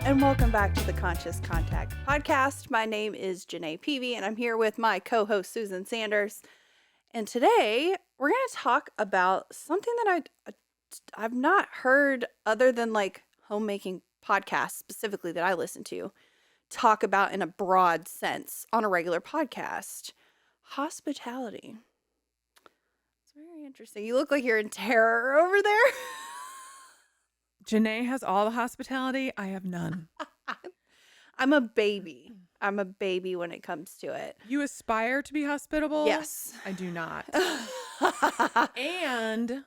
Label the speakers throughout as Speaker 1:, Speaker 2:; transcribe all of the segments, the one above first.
Speaker 1: and welcome back to the Conscious Contact podcast. My name is Genay Peavey, and I'm here with my co-host Susan Sanders. And today we're going to talk about something that I've not heard other than like homemaking podcasts specifically that I listen to talk about in a broad sense on a regular podcast. Hospitality. It's very interesting. You look like you're in terror over there.
Speaker 2: Genay has all the hospitality. I have none.
Speaker 1: I'm a baby. I'm a baby when it comes to it.
Speaker 2: You aspire to be hospitable?
Speaker 1: Yes.
Speaker 2: I do not. And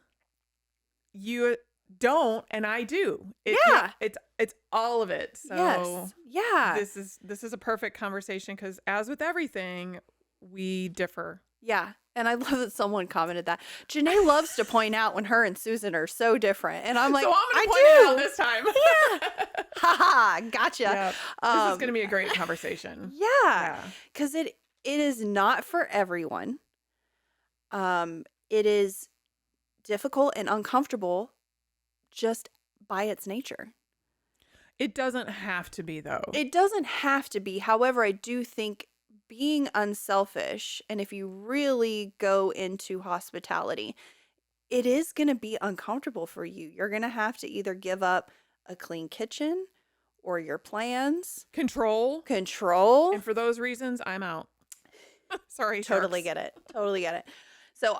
Speaker 2: you don't, and I do.
Speaker 1: Yeah.
Speaker 2: It's all of it. So
Speaker 1: yes. Yeah.
Speaker 2: this is a perfect conversation because as with everything, we differ.
Speaker 1: Yeah. And I love that someone commented that. Genay loves to point out when her and Susan are so different. And I'm like,
Speaker 2: so I'm going to point
Speaker 1: I
Speaker 2: it
Speaker 1: do.
Speaker 2: out this time.
Speaker 1: Yeah. Ha gotcha.
Speaker 2: Yep. This is going to be a great conversation.
Speaker 1: Yeah. Because it is not for everyone. It is difficult and uncomfortable just by its nature.
Speaker 2: It doesn't have to be, though.
Speaker 1: It doesn't have to be. However, I do think being unselfish, and if you really go into hospitality, it is going to be uncomfortable for you. You're going to have to either give up a clean kitchen or your plans.
Speaker 2: Control.
Speaker 1: And
Speaker 2: for those reasons, I'm out. Sorry,
Speaker 1: Totally
Speaker 2: sharks.
Speaker 1: get it. Totally get it. So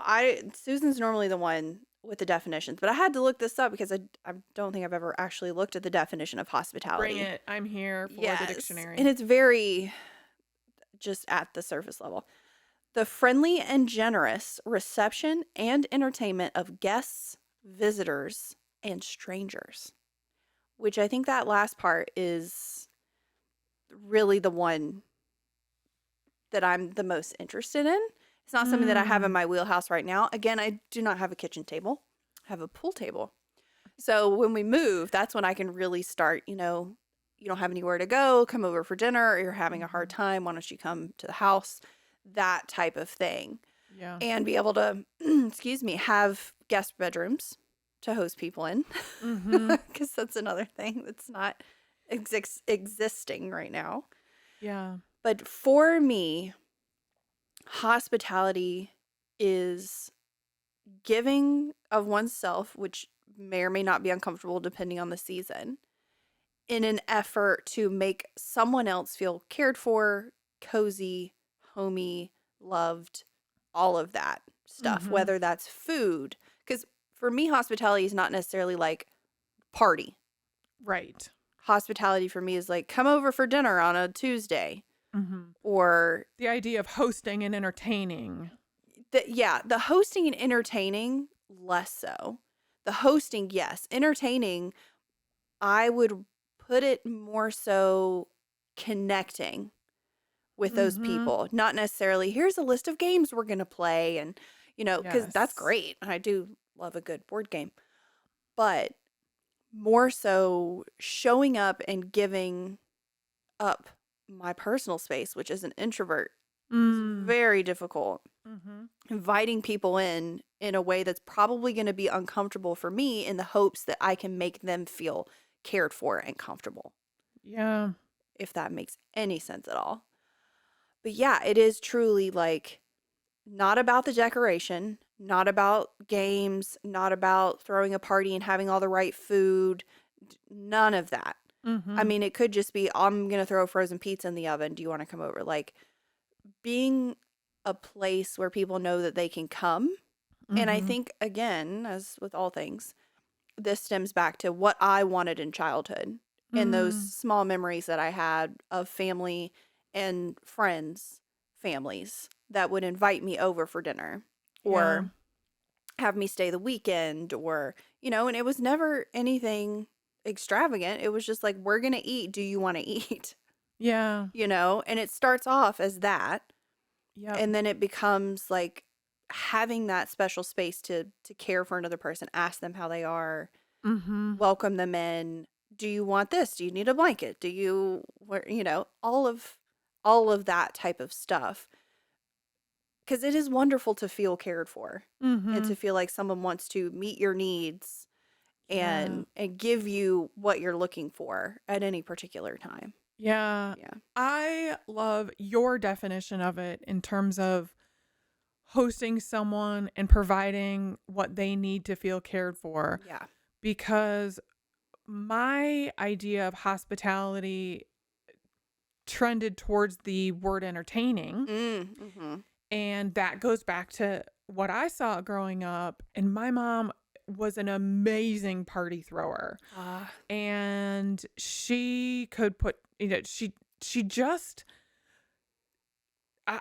Speaker 1: Susan's normally the one with the definitions, but I had to look this up because I don't think I've ever actually looked at the definition of hospitality.
Speaker 2: Bring it. I'm here for the dictionary.
Speaker 1: And it's very just at the surface level. The friendly and generous reception and entertainment of guests, visitors, and strangers, which I think that last part is really the one that I'm the most interested in. It's not something that I have in my wheelhouse right now. Again, I do not have a kitchen table. I have a pool table. So when we move, that's when I can really start, you don't have anywhere to go, come over for dinner, or you're having a hard time, why don't you come to the house? That type of thing.
Speaker 2: Yeah.
Speaker 1: And be able to, have guest bedrooms to host people in. Because that's another thing that's not existing right now.
Speaker 2: Yeah.
Speaker 1: But for me, hospitality is giving of oneself, which may or may not be uncomfortable depending on the season, in an effort to make someone else feel cared for, cozy, homey, loved, all of that stuff, whether that's food. Because for me, hospitality is not necessarily like party.
Speaker 2: Right.
Speaker 1: Hospitality for me is like, come over for dinner on a Tuesday. Or
Speaker 2: the idea of hosting and entertaining.
Speaker 1: The hosting and entertaining, less so. The hosting, yes. Entertaining, I would put it more so connecting with those people. Not necessarily, here's a list of games we're going to play. And, because that's great. I do love a good board game. But more so showing up and giving up my personal space, which is an introvert. It's very difficult. Inviting people in a way that's probably going to be uncomfortable for me in the hopes that I can make them feel cared for and comfortable.
Speaker 2: Yeah.
Speaker 1: If that makes any sense at all. But yeah, it is truly like not about the decoration, not about games, not about throwing a party and having all the right food. None of that. I mean, it could just be, I'm going to throw a frozen pizza in the oven. Do you want to come over? Like being a place where people know that they can come. And I think, again, as with all things, this stems back to what I wanted in childhood and those small memories that I had of family and friends, families that would invite me over for dinner or have me stay the weekend or, and it was never anything extravagant. It was just like, we're going to eat. Do you want to eat?
Speaker 2: Yeah.
Speaker 1: And it starts off as that.
Speaker 2: Yeah.
Speaker 1: And then it becomes like having that special space to care for another person, ask them how they are, welcome them in. Do you want this? Do you need a blanket? Do you, all of that type of stuff. Because it is wonderful to feel cared for and to feel like someone wants to meet your needs and give you what you're looking for at any particular time.
Speaker 2: Yeah.
Speaker 1: Yeah.
Speaker 2: I love your definition of it in terms of hosting someone and providing what they need to feel cared for,
Speaker 1: Yeah.
Speaker 2: because my idea of hospitality trended towards the word entertaining.
Speaker 1: Mm-hmm.
Speaker 2: And that goes back to what I saw growing up. And my mom was an amazing party thrower. And she could put, she just,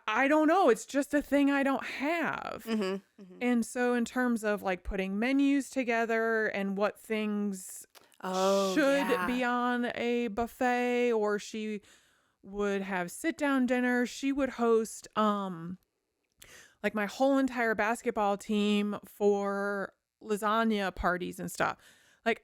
Speaker 2: I don't know. It's just a thing I don't have.
Speaker 1: Mm-hmm. Mm-hmm.
Speaker 2: And so in terms of like putting menus together and what things should be on a buffet, or she would have sit down dinner, she would host like my whole entire basketball team for lasagna parties and stuff. Like,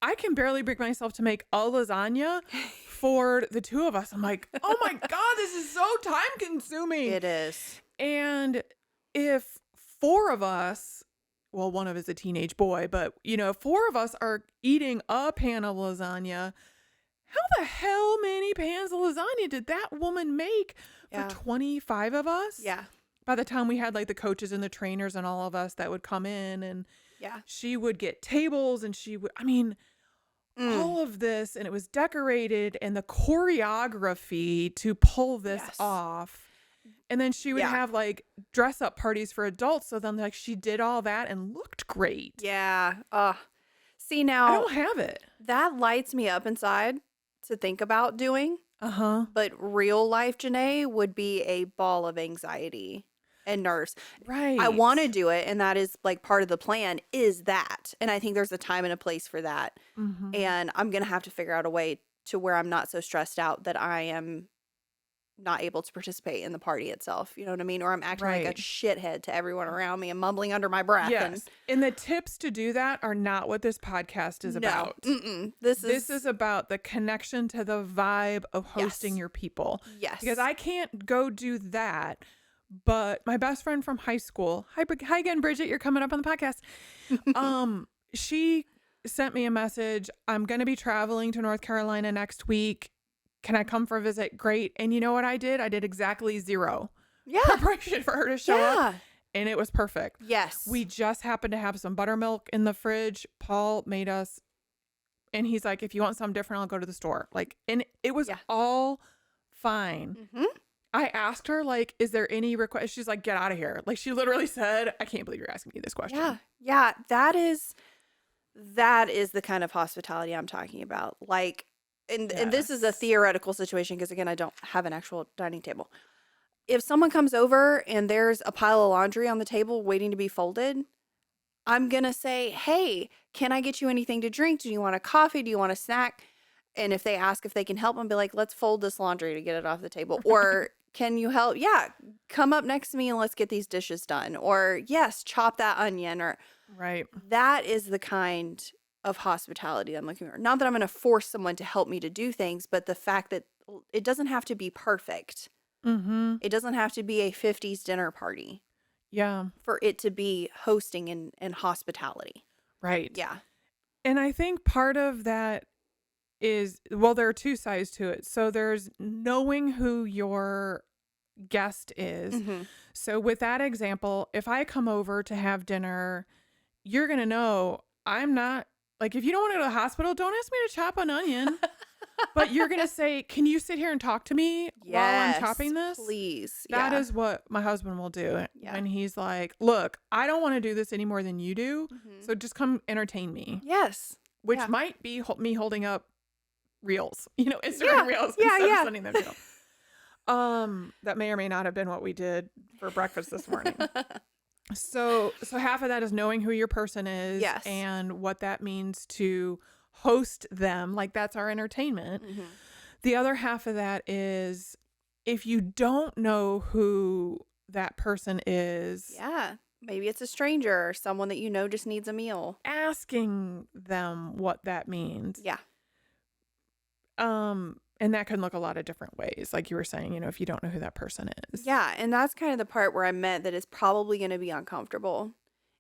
Speaker 2: I can barely bring myself to make a lasagna for the two of us. I'm like, oh my God, this is so time consuming.
Speaker 1: It is.
Speaker 2: And if four of us, well, one of us is a teenage boy, but four of us are eating a pan of lasagna, how the hell many pans of lasagna did that woman make for 25 of us?
Speaker 1: Yeah.
Speaker 2: By the time we had like the coaches and the trainers and all of us that would come in, and she would get tables, and she would, all of this, and it was decorated, and the choreography to pull this off. And then she would have like dress up parties for adults. So then like she did all that and looked great.
Speaker 1: Yeah. See, now
Speaker 2: I don't have it.
Speaker 1: That lights me up inside to think about doing. But real life Genay would be a ball of anxiety and nerves.
Speaker 2: Right.
Speaker 1: I want to do it, and that is like part of the plan is that. And I think there's a time and a place for that.
Speaker 2: Mm-hmm.
Speaker 1: And I'm going to have to figure out a way to where I'm not so stressed out that I am not able to participate in the party itself. You know what I mean? Or I'm acting like a shithead to everyone around me and mumbling under my breath.
Speaker 2: Yes. And the tips to do that are not what this podcast is about.
Speaker 1: Mm-mm. This
Speaker 2: is about the connection to the vibe of hosting your people.
Speaker 1: Yes.
Speaker 2: Because I can't go do that. But my best friend from high school, hi again, Bridget, you're coming up on the podcast. She sent me a message. I'm going to be traveling to North Carolina next week. Can I come for a visit? Great. And you know what I did? I did exactly zero preparation for her to show up. And it was perfect.
Speaker 1: Yes.
Speaker 2: We just happened to have some buttermilk in the fridge. Paul made us, and he's like, if you want something different, I'll go to the store. Like, and it was all fine.
Speaker 1: Mm-hmm.
Speaker 2: I asked her, like, is there any request? She's like, get out of here. Like, she literally said, I can't believe you're asking me this question.
Speaker 1: Yeah. Yeah. That is the kind of hospitality I'm talking about. Like, and this is a theoretical situation because, again, I don't have an actual dining table. If someone comes over and there's a pile of laundry on the table waiting to be folded, I'm going to say, hey, can I get you anything to drink? Do you want a coffee? Do you want a snack? And if they ask if they can help, I'll be like, let's fold this laundry to get it off the table. Or can you help? Yeah, come up next to me and let's get these dishes done. Or yes, chop that onion. Or that is the kind of hospitality I'm looking for. Not that I'm going to force someone to help me to do things, but the fact that it doesn't have to be perfect.
Speaker 2: Mm-hmm.
Speaker 1: It doesn't have to be a 50s dinner party.
Speaker 2: Yeah.
Speaker 1: For it to be hosting and hospitality.
Speaker 2: Right.
Speaker 1: Yeah.
Speaker 2: And I think part of that is, well, there are two sides to it. So there's knowing who your guest is.
Speaker 1: Mm-hmm.
Speaker 2: So with that example, if I come over to have dinner, you're going to know I'm not, like, if you don't want to go to the hospital, don't ask me to chop an onion. But you're going to say, can you sit here and talk to me while I'm chopping this?
Speaker 1: Please.
Speaker 2: That is what my husband will do.
Speaker 1: Yeah.
Speaker 2: And he's like, look, I don't want to do this any more than you do.
Speaker 1: Mm-hmm.
Speaker 2: So just come entertain me.
Speaker 1: Yes.
Speaker 2: Which might be me holding up reels, Instagram reels instead of sending them to you. That may or may not have been what we did for breakfast this morning. So half of that is knowing who your person is and what that means to host them. Like, that's our entertainment.
Speaker 1: Mm-hmm.
Speaker 2: The other half of that is if you don't know who that person is.
Speaker 1: Yeah. Maybe it's a stranger or someone that you know just needs a meal.
Speaker 2: Asking them what that means.
Speaker 1: Yeah.
Speaker 2: And that can look a lot of different ways. Like you were saying, if you don't know who that person is.
Speaker 1: Yeah. And that's kind of the part where I meant that it's probably going to be uncomfortable.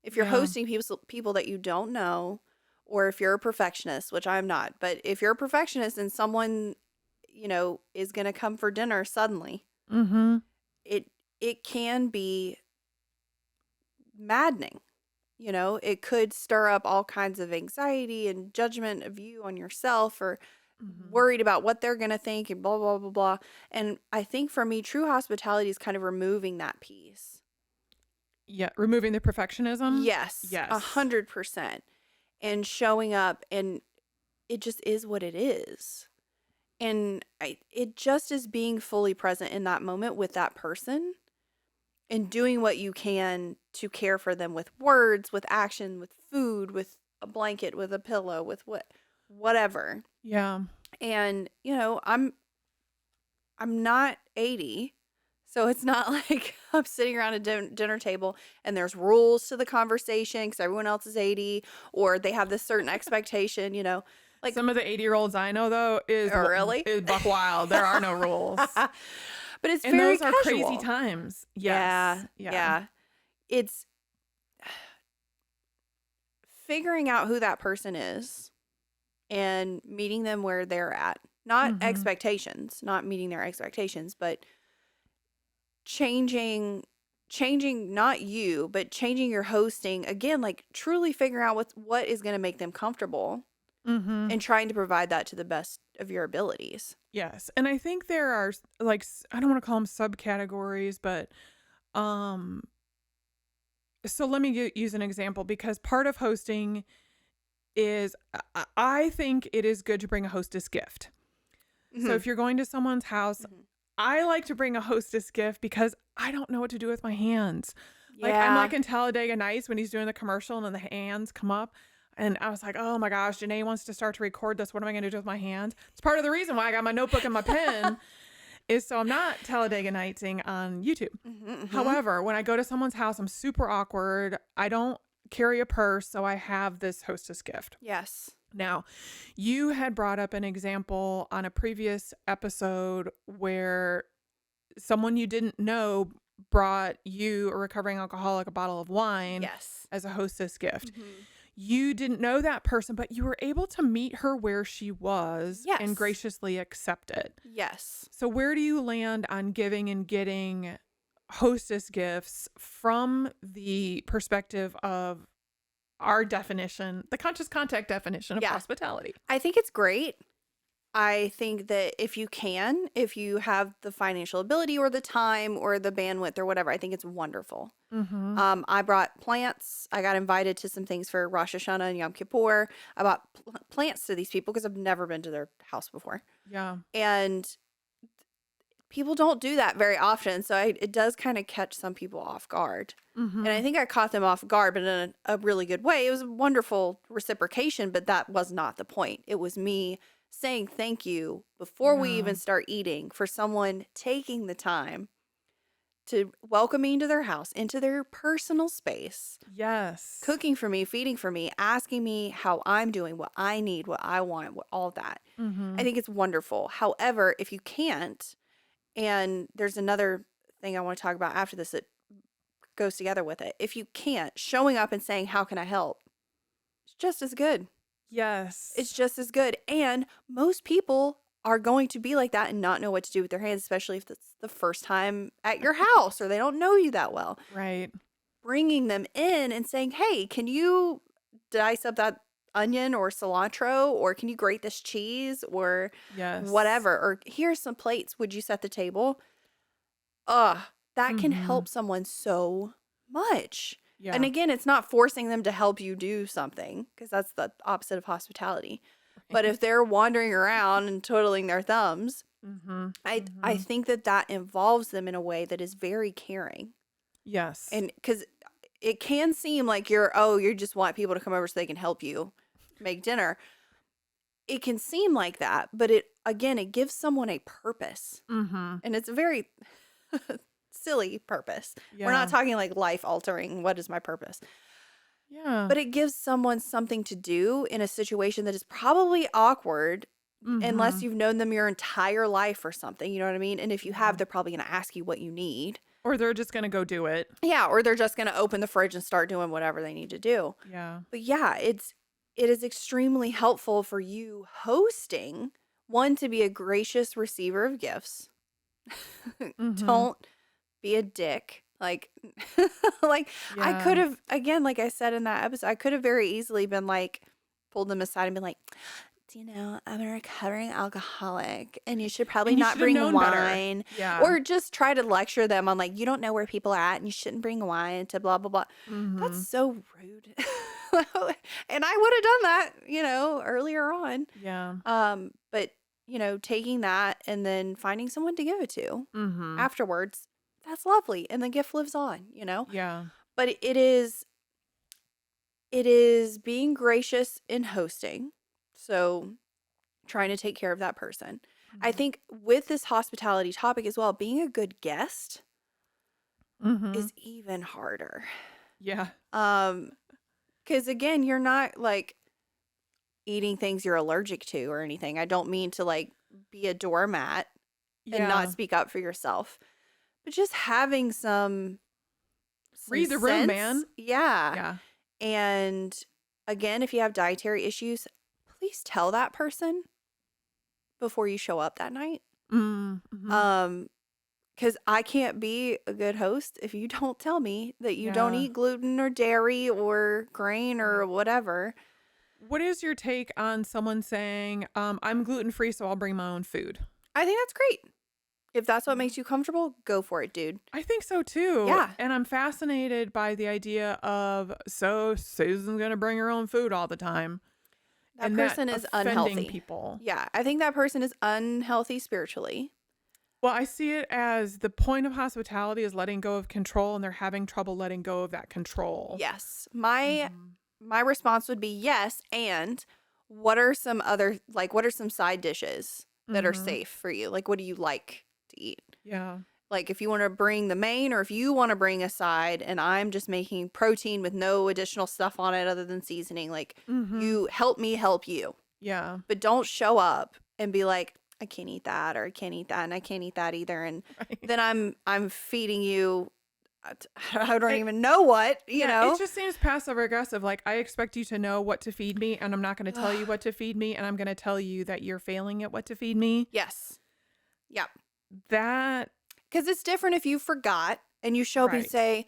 Speaker 1: If you're hosting people that you don't know, or if you're a perfectionist, which I'm not, but if you're a perfectionist and someone, is going to come for dinner suddenly,
Speaker 2: Mm-hmm.
Speaker 1: it can be maddening. It could stir up all kinds of anxiety and judgment of you on yourself, or
Speaker 2: Mm-hmm.
Speaker 1: worried about what they're going to think and blah, blah, blah, blah. And I think for me, true hospitality is kind of removing that piece.
Speaker 2: Yeah. Removing the perfectionism.
Speaker 1: Yes,
Speaker 2: Yes.
Speaker 1: 100%. And showing up, and it just is what it is. And it just is being fully present in that moment with that person and doing what you can to care for them with words, with action, with food, with a blanket, with a pillow, with whatever.
Speaker 2: Yeah.
Speaker 1: And I'm not 80, so it's not like I'm sitting around a dinner table and there's rules to the conversation because everyone else is 80, or they have this certain expectation, like,
Speaker 2: Some of the 80-year-olds I know, though,
Speaker 1: oh, really?
Speaker 2: is buck wild. There are no rules.
Speaker 1: But it's
Speaker 2: And
Speaker 1: very
Speaker 2: those are
Speaker 1: casual.
Speaker 2: crazy times.
Speaker 1: Yeah,
Speaker 2: Yes.
Speaker 1: yeah. It's figuring out who that person is and meeting them where they're at. Not
Speaker 2: Mm-hmm.
Speaker 1: expectations, not meeting their expectations, but changing not you, but changing your hosting again, like truly figuring out what is going to make them comfortable
Speaker 2: Mm-hmm.
Speaker 1: and trying to provide that to the best of your abilities.
Speaker 2: Yes. And I think there are, like, I don't want to call them subcategories, but um so let me use an example, because part of hosting is I think it is good to bring a hostess gift. So
Speaker 1: Mhm.
Speaker 2: if you're going to someone's house,
Speaker 1: Mhm.
Speaker 2: I like to bring a hostess gift because I don't know what to do with my hands. Like, I'm
Speaker 1: Yeah.
Speaker 2: like in Talladega Nights when he's doing the commercial and then the hands come up. And I was like, oh my gosh, Genay wants to start to record this. What am I going to do with my hands? It's part of the reason why I got my notebook and my pen is so I'm not Talladega Nightsing on YouTube.
Speaker 1: Mhm, mhm.
Speaker 2: However, when I go to someone's house, I'm super awkward. I don't carry a purse, so I have this hostess gift.
Speaker 1: Yes.
Speaker 2: Now, you had brought up an example on a previous episode where someone you didn't know brought you, a recovering alcoholic, a bottle of wine
Speaker 1: Yes.
Speaker 2: as a hostess gift.
Speaker 1: Mhm.
Speaker 2: You didn't know that person, but you were able to meet her where she was and
Speaker 1: Yes.
Speaker 2: graciously accept it.
Speaker 1: Yes.
Speaker 2: So where do you land on giving and getting hostess gifts from the perspective of our definition, the conscious contact definition of
Speaker 1: Yeah.
Speaker 2: hospitality?
Speaker 1: I think it's great. I think that if you have the financial ability or the time or the bandwidth or whatever, I think it's wonderful.
Speaker 2: Mm-hmm.
Speaker 1: I brought plants. I got invited to some things for Rosh Hashanah and Yom Kippur. I brought plants to these people because I've never been to their house before.
Speaker 2: Yeah.
Speaker 1: And people don't do that very often. So it does kind of catch some people off guard.
Speaker 2: Mm-hmm.
Speaker 1: And I think I caught them off guard, but in a really good way. It was a wonderful reciprocation, but that was not the point. It was me saying thank you before we
Speaker 2: Yeah.
Speaker 1: even start eating for someone taking the time to welcome me into their house, into their personal space,
Speaker 2: Yes.
Speaker 1: cooking for me, feeding for me, asking me how I'm doing, what I need, what I want, all that.
Speaker 2: Mm-hmm.
Speaker 1: I think it's wonderful. However, if you can't, and there's another thing I want to talk about after this that goes together with it. If you can't, showing up and saying, how can I help? It's just as good.
Speaker 2: Yes.
Speaker 1: It's just as good. And most people are going to be like that and not know what to do with their hands, especially if it's the first time at your house or they don't know you that well.
Speaker 2: right.
Speaker 1: Bringing them in and saying, hey, can you dice up that onion or cilantro, or can you grate this cheese, or
Speaker 2: Yes.
Speaker 1: whatever, or here's some plates. Would you set the table? That can
Speaker 2: Mm-hmm.
Speaker 1: help someone so much.
Speaker 2: Yeah.
Speaker 1: And again, it's not forcing them to help you do something, because that's the opposite of hospitality. But if they're wandering around and twiddling their thumbs,
Speaker 2: mm-hmm.
Speaker 1: I think that involves them in a way that is very caring.
Speaker 2: Yes.
Speaker 1: And because it can seem like you just want people to come over so they can help you make dinner. It can seem like that, but it gives someone a purpose.
Speaker 2: mm-hmm.
Speaker 1: And it's a very silly purpose.
Speaker 2: Yeah.
Speaker 1: We're not talking like life altering. What is my purpose?
Speaker 2: Yeah.
Speaker 1: But it gives someone something to do in a situation that is probably awkward, unless
Speaker 2: mm-hmm.
Speaker 1: you've known them your entire life or something. You know what I mean? And if you have,
Speaker 2: Yeah.
Speaker 1: they're probably going to ask you what you need.
Speaker 2: Or they're just going to go do it.
Speaker 1: Yeah, or they're just going to open the fridge and start doing whatever they need to do.
Speaker 2: Yeah.
Speaker 1: But yeah, it is extremely helpful for you hosting, one, to be a gracious receiver of gifts.
Speaker 2: Mhm.
Speaker 1: Don't be a dick. Like, like I
Speaker 2: Yeah.
Speaker 1: could have, again, like I said in that episode, I could have very easily been like, pulled them aside and been like, do you know, I'm a recovering alcoholic and you should probably
Speaker 2: And you
Speaker 1: not
Speaker 2: should have
Speaker 1: bring
Speaker 2: known better.
Speaker 1: wine.
Speaker 2: Yeah.
Speaker 1: Or just try to lecture them on like, you don't know where people are at and you shouldn't bring wine to blah, blah, blah. That's
Speaker 2: Mhm.
Speaker 1: so rude. And I would have done that, earlier on.
Speaker 2: Yeah.
Speaker 1: But, taking that and then finding someone to give it to
Speaker 2: Mhm.
Speaker 1: afterwards, that's lovely. And the gift lives on.
Speaker 2: Yeah.
Speaker 1: But it is being gracious in hosting. So trying to take care of that person. I
Speaker 2: Mhm.
Speaker 1: think with this hospitality topic as well, being a good guest
Speaker 2: Mhm.
Speaker 1: is even harder.
Speaker 2: Yeah.
Speaker 1: Because again, you're not like eating things you're allergic to or anything. I don't mean to like be a doormat and not
Speaker 2: Yeah.
Speaker 1: speak up for yourself, but just having some
Speaker 2: Read the room,
Speaker 1: sense.
Speaker 2: man.
Speaker 1: Yeah.
Speaker 2: Yeah.
Speaker 1: And again, if you have dietary issues, please tell that person before you show up that night.
Speaker 2: Mhm.
Speaker 1: Um, because I can't be a good host if you don't tell me that you don't
Speaker 2: Yeah.
Speaker 1: eat gluten or dairy or grain or
Speaker 2: Right.
Speaker 1: whatever.
Speaker 2: What is your take on someone saying, I'm gluten free, so I'll bring my own food?
Speaker 1: I think that's great. If that's what
Speaker 2: Yeah.
Speaker 1: makes you comfortable, go for it, dude.
Speaker 2: I think so too.
Speaker 1: Yeah.
Speaker 2: And I'm fascinated by the idea of, so Susan's going to bring her own food all the time,
Speaker 1: That
Speaker 2: and that
Speaker 1: person is
Speaker 2: offending
Speaker 1: unhealthy.
Speaker 2: people.
Speaker 1: Yeah. I think that person is unhealthy spiritually.
Speaker 2: Well, I see it as the point of hospitality is letting go of control, and they're having trouble letting go of that control.
Speaker 1: Yes. My
Speaker 2: Mhm.
Speaker 1: my response would be yes. And what are some side dishes that are
Speaker 2: Mhm.
Speaker 1: safe for you? Like, what do you like to eat?
Speaker 2: Yeah.
Speaker 1: Like, if you want to bring the main or if you want to bring a side and I'm just making protein with no additional stuff on it other than seasoning, like,
Speaker 2: Mhm.
Speaker 1: you help me help you.
Speaker 2: Yeah.
Speaker 1: But don't show up and be like, I can't eat that or I can't eat that and I can't eat that either. And
Speaker 2: Right.
Speaker 1: then I'm feeding you I don't
Speaker 2: It,
Speaker 1: even know what, you
Speaker 2: yeah, it
Speaker 1: know?
Speaker 2: just seems passive aggressive. Like, I expect you to know what to feed me, and I'm not going to tell you what to feed me, and I'm going to tell you that you're failing at what to feed me.
Speaker 1: Yes. Yep.
Speaker 2: That,
Speaker 1: Because it's different if you forgot and you show up and
Speaker 2: right.
Speaker 1: say,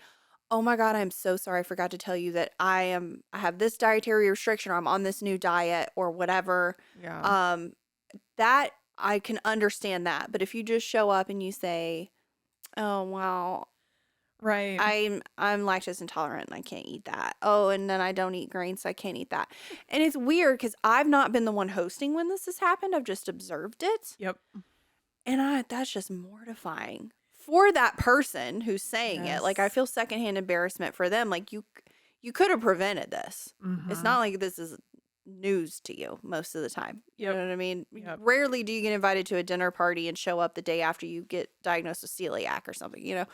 Speaker 1: "Oh my God, I'm so sorry. I forgot to tell you that I have this dietary restriction or I'm on this new diet or whatever."
Speaker 2: Yeah.
Speaker 1: Um, that I can understand that. But if you just show up and you say, "Oh well,
Speaker 2: Right.
Speaker 1: I'm lactose intolerant and I can't eat that. Oh, and then I don't eat grains, so I can't eat that." And it's weird because I've not been the one hosting when this has happened. I've just observed it.
Speaker 2: Yep.
Speaker 1: And that's just mortifying for that person who's saying it. Like, I
Speaker 2: Yes.
Speaker 1: feel secondhand embarrassment for them. Like, you could have prevented this. It's
Speaker 2: Mhm.
Speaker 1: not like this is news to you most of the time. You
Speaker 2: Yep.
Speaker 1: know what I mean?
Speaker 2: Yep.
Speaker 1: Rarely do you get invited to a dinner party and show up the day after you get diagnosed with celiac or something.
Speaker 2: Right.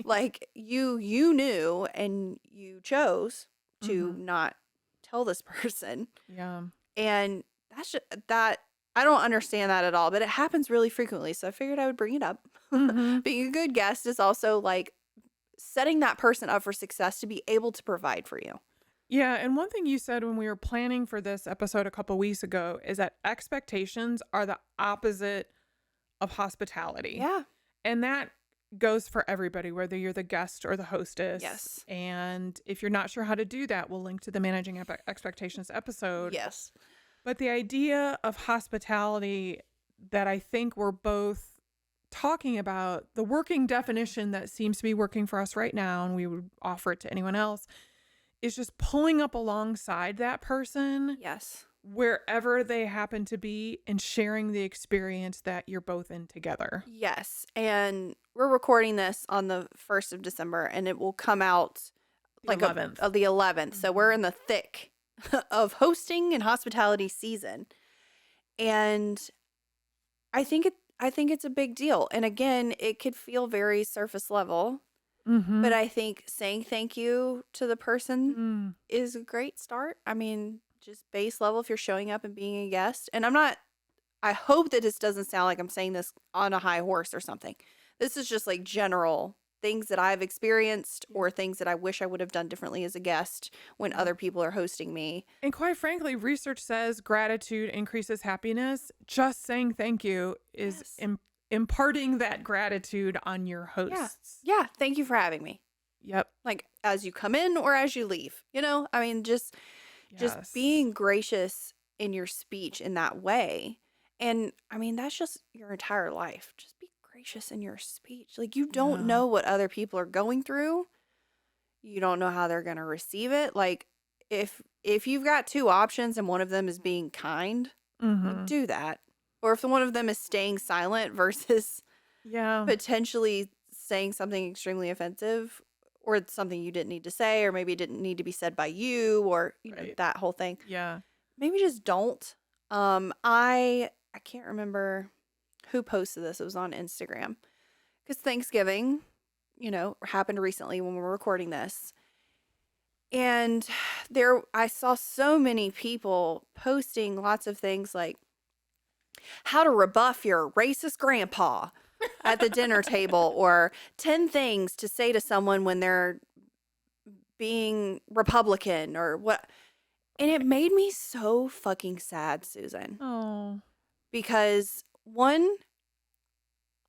Speaker 1: Like, you knew and you chose to
Speaker 2: Mhm.
Speaker 1: not tell this person.
Speaker 2: Yeah.
Speaker 1: And that I don't understand that at all, but it happens really frequently. So I figured I would bring it up.
Speaker 2: Mhm.
Speaker 1: Being a good guest is also like setting that person up for success to be able to provide for you.
Speaker 2: Yeah, and one thing you said when we were planning for this episode a couple weeks ago is that expectations are the opposite of hospitality.
Speaker 1: Yeah.
Speaker 2: And that goes for everybody, whether you're the guest or the hostess.
Speaker 1: Yes.
Speaker 2: And if you're not sure how to do that, we'll link to the Managing Expectations episode.
Speaker 1: Yes.
Speaker 2: But the idea of hospitality that I think we're both talking about, the working definition that seems to be working for us right now, and we would offer it to anyone else, is just pulling up alongside that person
Speaker 1: Yes.
Speaker 2: wherever they happen to be and sharing the experience that you're both in together.
Speaker 1: Yes. And we're recording this on the 1st of December and it will come out
Speaker 2: The
Speaker 1: like
Speaker 2: 11th.
Speaker 1: of the 11th. So we're in the thick of hosting and hospitality season. And I think it's a big deal. And again, it could feel very surface level,
Speaker 2: Mm-hmm.
Speaker 1: but I think saying thank you to the person
Speaker 2: Mm.
Speaker 1: is a great start. I mean, just base level if you're showing up and being a guest. And I hope that this doesn't sound like I'm saying this on a high horse or something. This is just like general things that I've experienced or things that I wish I would have done differently as a guest when other people are hosting me.
Speaker 2: And quite frankly, research says gratitude increases happiness. Just saying thank you is
Speaker 1: Yes.
Speaker 2: imparting that gratitude on your
Speaker 1: Yeah.
Speaker 2: hosts.
Speaker 1: Yeah. Thank you for having me.
Speaker 2: Yep.
Speaker 1: Like as you come in or as you leave, I mean, just
Speaker 2: Yes.
Speaker 1: being gracious in your speech in that way. And I mean, that's just your entire life. Just be gracious in your speech. Like you don't
Speaker 2: Yeah.
Speaker 1: know what other people are going through. You don't know how they're going to receive it. Like if you've got two options and one of them is being kind, like do that. Or if one of them is staying silent versus
Speaker 2: Yeah.
Speaker 1: potentially saying something extremely offensive or it's something you didn't need to say or maybe it didn't need to be said by you or
Speaker 2: Right.
Speaker 1: that whole thing.
Speaker 2: Yeah.
Speaker 1: Maybe just don't. I can't remember who posted this. It was on Instagram. Cuz Thanksgiving, happened recently when we were recording this. And I saw so many people posting lots of things like how to rebuff your racist grandpa at the dinner table or 10 things to say to someone when they're being Republican or what. And it made me so fucking sad, Susan.
Speaker 2: Oh.
Speaker 1: Because one,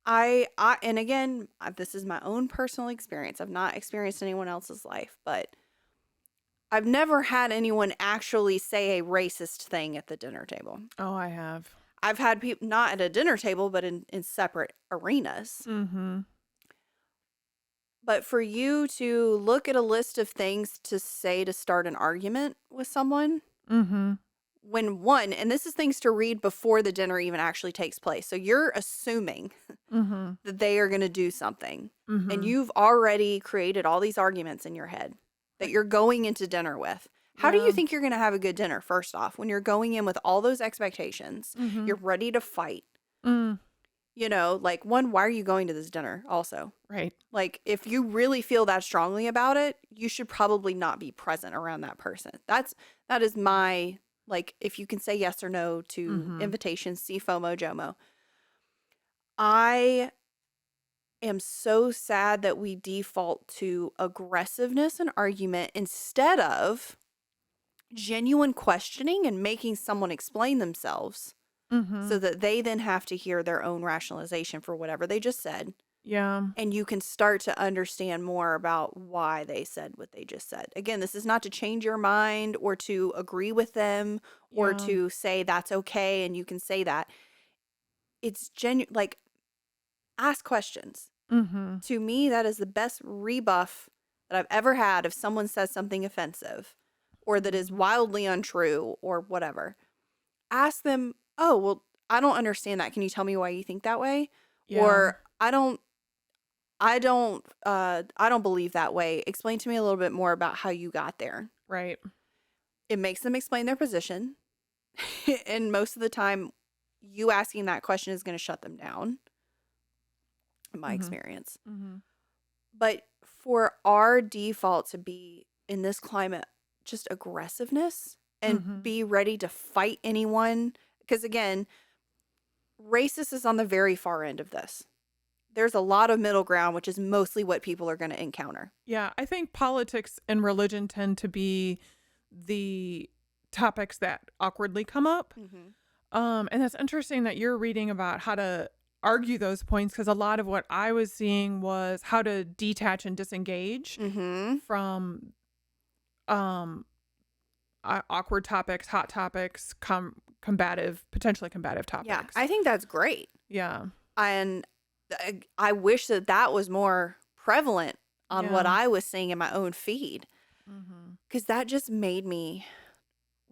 Speaker 1: and again, this is my own personal experience. I've not experienced anyone else's life, but I've never had anyone actually say a racist thing at the dinner table.
Speaker 2: Oh, I have.
Speaker 1: I've had people not at a dinner table, but in separate arenas.
Speaker 2: Mm-hmm.
Speaker 1: But for you to look at a list of things to say to start an argument with someone,
Speaker 2: Mm-hmm.
Speaker 1: and this is things to read before the dinner even actually takes place. So you're assuming
Speaker 2: Mm-hmm.
Speaker 1: that they are going to do something.
Speaker 2: Mm-hmm.
Speaker 1: And you've already created all these arguments in your head that you're going into dinner with. How do you think you're going to have a good dinner, first off, when you're going in with all those expectations?
Speaker 2: Mm-hmm.
Speaker 1: You're ready to fight.
Speaker 2: Mm.
Speaker 1: Like, one, why are you going to this dinner also?
Speaker 2: Right.
Speaker 1: Like, if you really feel that strongly about it, you should probably not be present around that person. That is my, like, if you can say yes or no to invitations, see FOMO, JOMO. I am so sad that we default to aggressiveness and argument instead of genuine questioning and making someone explain themselves so that they then have to hear their own rationalization for whatever they just said.
Speaker 2: Yeah.
Speaker 1: And you can start to understand more about why they said what they just said. Again, this is not to change your mind or to agree with them or to say that's okay and you can say that. It's genuine, like, ask questions.
Speaker 2: Mm-hmm.
Speaker 1: To me, that is the best rebuff that I've ever had if someone says something offensive or that is wildly untrue or whatever. Ask them, oh, well, I don't understand that. Can you tell me why you think that way?
Speaker 2: Yeah.
Speaker 1: Or I don't believe that way. Explain to me a little bit more about how you got there.
Speaker 2: Right.
Speaker 1: It makes them explain their position. And most of the time, you asking that question is going to shut them down, in my experience.
Speaker 2: Mm-hmm.
Speaker 1: But for our default to be in this climate, just aggressiveness and be ready to fight anyone. Because again, racist is on the very far end of this. There's a lot of middle ground, which is mostly what people are going to encounter.
Speaker 2: Yeah, I think politics and religion tend to be the topics that awkwardly come up. And that's interesting that you're reading about how to argue those points, because a lot of what I was seeing was how to detach and disengage from awkward topics, hot topics, potentially combative topics.
Speaker 1: Yeah, I think that's great.
Speaker 2: Yeah.
Speaker 1: And I wish that was more prevalent on what I was seeing in my own feed. Because that just made me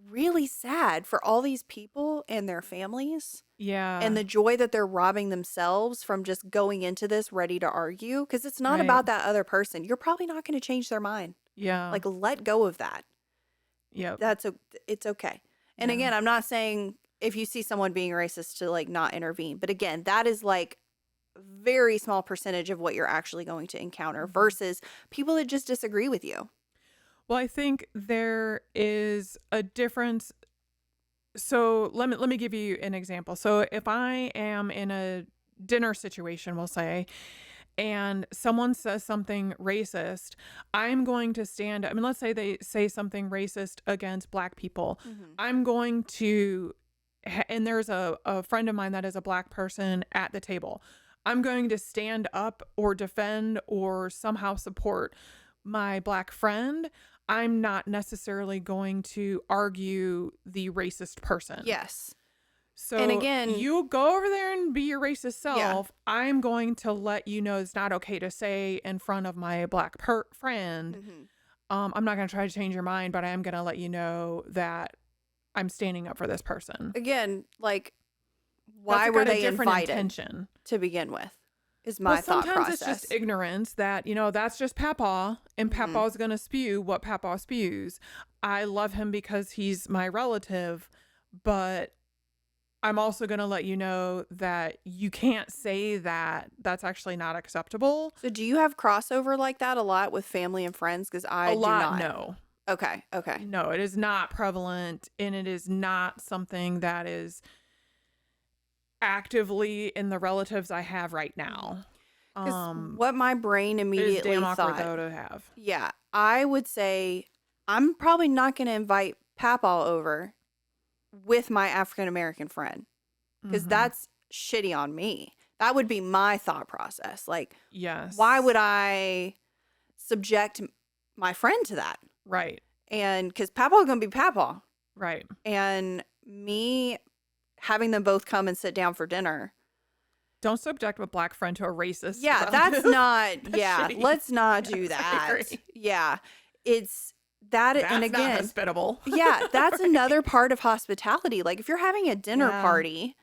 Speaker 1: really sad for all these people and their families.
Speaker 2: Yeah.
Speaker 1: And the joy that they're robbing themselves from just going into this ready to argue. Because it's not about that other person. You're probably not going to change their mind.
Speaker 2: Yeah.
Speaker 1: Like, let go of that.
Speaker 2: Yep.
Speaker 1: It's okay. And again, I'm not saying if you see someone being racist to like not intervene. But again, that is like a very small percentage of what you're actually going to encounter versus people that just disagree with you.
Speaker 2: Well, I think there is a difference. So let me give you an example. So if I am in a dinner situation, we'll say, and someone says something racist, I'm going to stand, I mean, let's say they say something racist against Black people.
Speaker 1: Mm-hmm.
Speaker 2: I'm going to, and there's a friend of mine that is a Black person at the table. I'm going to stand up or defend or somehow support my Black friend. I'm not necessarily going to argue the racist person.
Speaker 1: Yes.
Speaker 2: So
Speaker 1: And again,
Speaker 2: you go over there and be your racist
Speaker 1: yeah.
Speaker 2: self. I'm going to let you know it's not okay to say in front of my Black friend.
Speaker 1: Mm-hmm.
Speaker 2: I'm not going to try to change your mind, but I am going to let you know that I'm standing up for this person.
Speaker 1: Again, like, why were they invited
Speaker 2: intention
Speaker 1: to begin with? Is my thought process.
Speaker 2: Sometimes it's just ignorance that, you know, that's just Papa, and
Speaker 1: Mm-hmm.
Speaker 2: Papa's going to spew what Papa spews. I love him because he's my relative, but I'm also going to let you know that you can't say that. That's actually not acceptable.
Speaker 1: So do you have crossover like that a lot with family and friends? Because I do not.
Speaker 2: No.
Speaker 1: Okay. Okay.
Speaker 2: No, it is not prevalent, and it is not something that is actively in the relatives I have right now.
Speaker 1: What my brain immediately
Speaker 2: it is damn awkward,
Speaker 1: thought,
Speaker 2: though, to have.
Speaker 1: Yeah, I would say I'm probably not going to invite Papaw over with my African American friend, because that's shitty on me. That would be my thought process. Like,
Speaker 2: yes,
Speaker 1: why would I subject my friend to that?
Speaker 2: Right.
Speaker 1: And because Papaw is going to be Papaw.
Speaker 2: Right.
Speaker 1: And me having them both come and sit down for dinner.
Speaker 2: Don't subject a Black friend to a racist.
Speaker 1: Yeah,
Speaker 2: relative.
Speaker 1: that's not.
Speaker 2: That's
Speaker 1: yeah,
Speaker 2: shitty.
Speaker 1: let's not do that. Yeah, it's that.
Speaker 2: That's
Speaker 1: and again,
Speaker 2: not hospitable.
Speaker 1: yeah, that's
Speaker 2: Right.
Speaker 1: another part of hospitality. Like, if you're having a dinner party,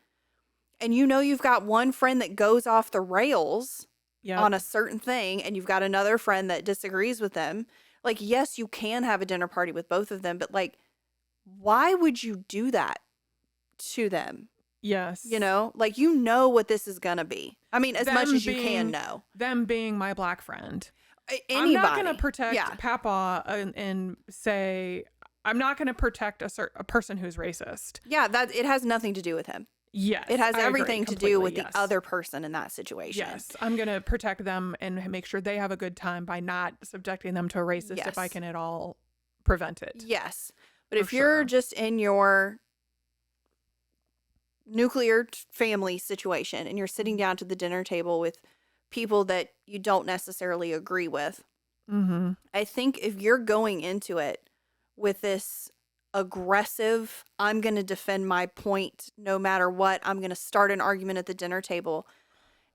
Speaker 1: and you know you've got one friend that goes off the rails on a certain thing, and you've got another friend that disagrees with them. Like, yes, you can have a dinner party with both of them, but like, why would you do that to them?
Speaker 2: Yes.
Speaker 1: You know, like, you know what this is going to be. I mean, as much as you can know.
Speaker 2: Them being my Black friend.
Speaker 1: Anybody.
Speaker 2: I'm not going to protect Papa and say, I'm not going to protect a person who's racist.
Speaker 1: Yeah, that it has nothing to do with him.
Speaker 2: Yes.
Speaker 1: It has everything to do with
Speaker 2: yes.
Speaker 1: the other person in that situation.
Speaker 2: Yes. I'm going to protect them and make sure they have a good time by not subjecting them to a racist if I can at all prevent it.
Speaker 1: Yes. But if you're just in your nuclear family situation and you're sitting down to the dinner table with people that you don't necessarily agree with, I think if you're going into it with this aggressive, I'm going to defend my point no matter what, I'm going to start an argument at the dinner table.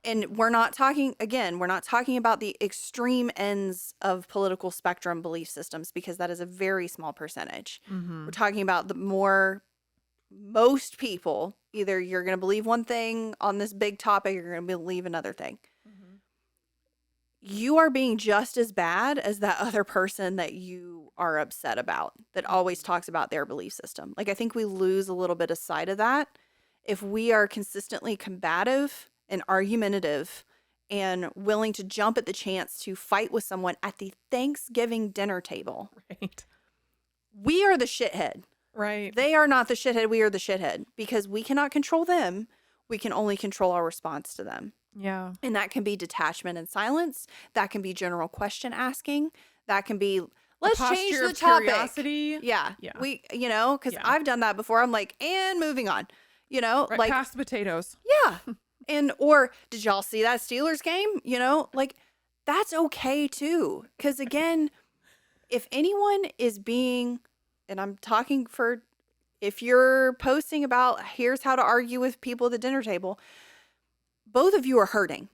Speaker 1: And we're not talking about the extreme ends of political spectrum belief systems, because that is a very small percentage. We're talking about most people, either you're going to believe one thing on this big topic, or you're going to believe another thing. You are being just as bad as that other person that you are upset about, that always talks about their belief system. Like, I think we lose a little bit of sight of that if we are consistently combative and argumentative and willing to jump at the chance to fight with someone at the Thanksgiving dinner table.
Speaker 2: Right.
Speaker 1: We are the shithead.
Speaker 2: Right.
Speaker 1: They are not the shithead. We are the shithead, because we cannot control them. We can only control our response to them.
Speaker 2: Yeah.
Speaker 1: And that can be detachment and silence. That can be general question asking. That can be, let's change the topic.
Speaker 2: Curiosity.
Speaker 1: Yeah. We, because I've done that before. I'm like, and moving on,
Speaker 2: right,
Speaker 1: like,
Speaker 2: pass the potatoes.
Speaker 1: Yeah. Or did y'all see that Steelers game? Like, that's okay too. Because again, if anyone is being, and I'm talking for, if you're posting about here's how to argue with people at the dinner table, both of you are hurting.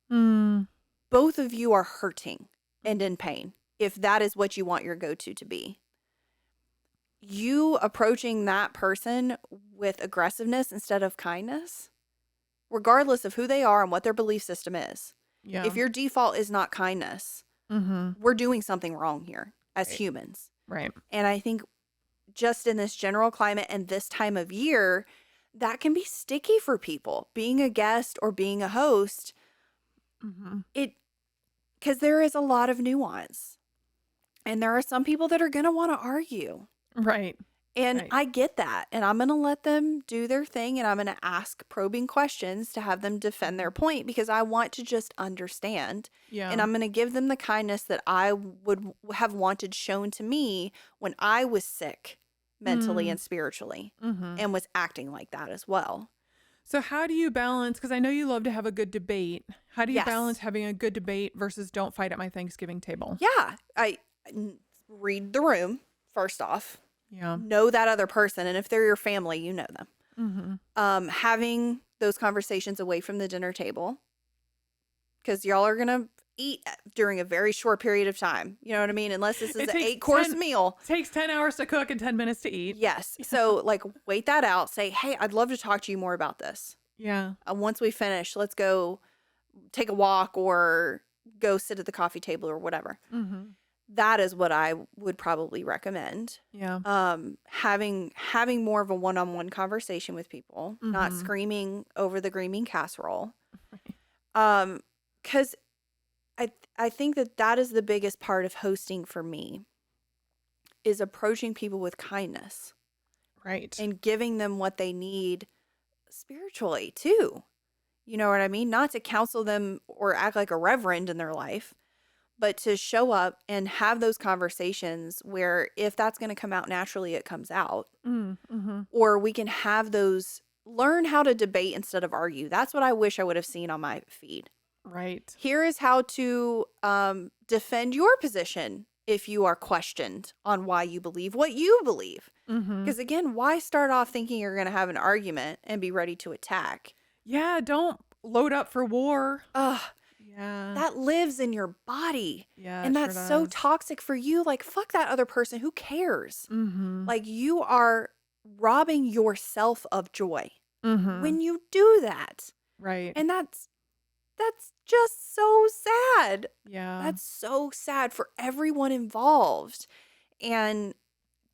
Speaker 1: Both of you are hurting and in pain, if that is what you want your go-to to be. You approaching that person with aggressiveness instead of kindness, regardless of who they are and what their belief system is.
Speaker 2: Yeah.
Speaker 1: If your default is not kindness, we're doing something wrong here as humans.
Speaker 2: Right.
Speaker 1: And I think just in this general climate and this time of year, that can be sticky for people. Being a guest or being a host, because there is a lot of nuance. And there are some people that are going to want to argue.
Speaker 2: Right.
Speaker 1: And
Speaker 2: Right.
Speaker 1: I get that. And I'm going to let them do their thing and I'm going to ask probing questions to have them defend their
Speaker 2: Mhm.
Speaker 1: point because I want to just understand. And
Speaker 2: Yeah.
Speaker 1: I'm going to give them the kindness that I would have wanted shown to me when I was sick mentally
Speaker 2: Mm.
Speaker 1: and spiritually
Speaker 2: Mhm.
Speaker 1: and was acting like that as well.
Speaker 2: So how do you balance, because I know you love to have a good debate. How do you balance
Speaker 1: Yes.
Speaker 2: having a good debate versus don't fight at my Thanksgiving table?
Speaker 1: Yeah. Read the room first off.
Speaker 2: Yeah.
Speaker 1: Know that other person. And if they're your family, you know them.
Speaker 2: Mhm.
Speaker 1: Having those conversations away from the dinner table because y'all are going to eat during a very short period of time. You know what I mean? Unless this is
Speaker 2: It
Speaker 1: an
Speaker 2: takes
Speaker 1: 8-course meal.
Speaker 2: takes 10 hours to cook and 10 minutes to eat.
Speaker 1: Yes.
Speaker 2: Yeah.
Speaker 1: So, like, wait that out. Say, hey, I'd love to talk to you more about this.
Speaker 2: Yeah.
Speaker 1: Once we finish, let's go take a walk or go sit at the coffee table or whatever.
Speaker 2: Mhm.
Speaker 1: That is what I would probably recommend.
Speaker 2: Yeah.
Speaker 1: Having more of a one-on-one conversation with people, not
Speaker 2: Mhm.
Speaker 1: screaming over the green casserole.
Speaker 2: Right.
Speaker 1: Because I think that is the biggest part of hosting for me is approaching people with kindness
Speaker 2: Right.
Speaker 1: and giving them what they need spiritually too. You know what I mean? Not to counsel them or act like a reverend in their life, but to show up and have those conversations where if that's going to come out naturally, it comes out.
Speaker 2: Mhm.
Speaker 1: Or we can have those, learn how to debate instead of argue. That's what I wish I would have seen on my feed.
Speaker 2: Right.
Speaker 1: Here is how to defend your position if you are questioned on why you believe what you believe.
Speaker 2: Mhm.
Speaker 1: Because again, why start off thinking you're going to have an argument and be ready to attack?
Speaker 2: Yeah, don't load up for war.
Speaker 1: Ugh,
Speaker 2: Yeah.
Speaker 1: that lives in your body.
Speaker 2: Yeah, it
Speaker 1: And
Speaker 2: sure
Speaker 1: that's so
Speaker 2: does.
Speaker 1: toxic for you. Like, fuck that other person. Who cares?
Speaker 2: Mhm.
Speaker 1: Like, you are robbing yourself of joy
Speaker 2: Mhm.
Speaker 1: when you do that.
Speaker 2: Right.
Speaker 1: And that's just so sad.
Speaker 2: Yeah.
Speaker 1: That's so sad for everyone involved. And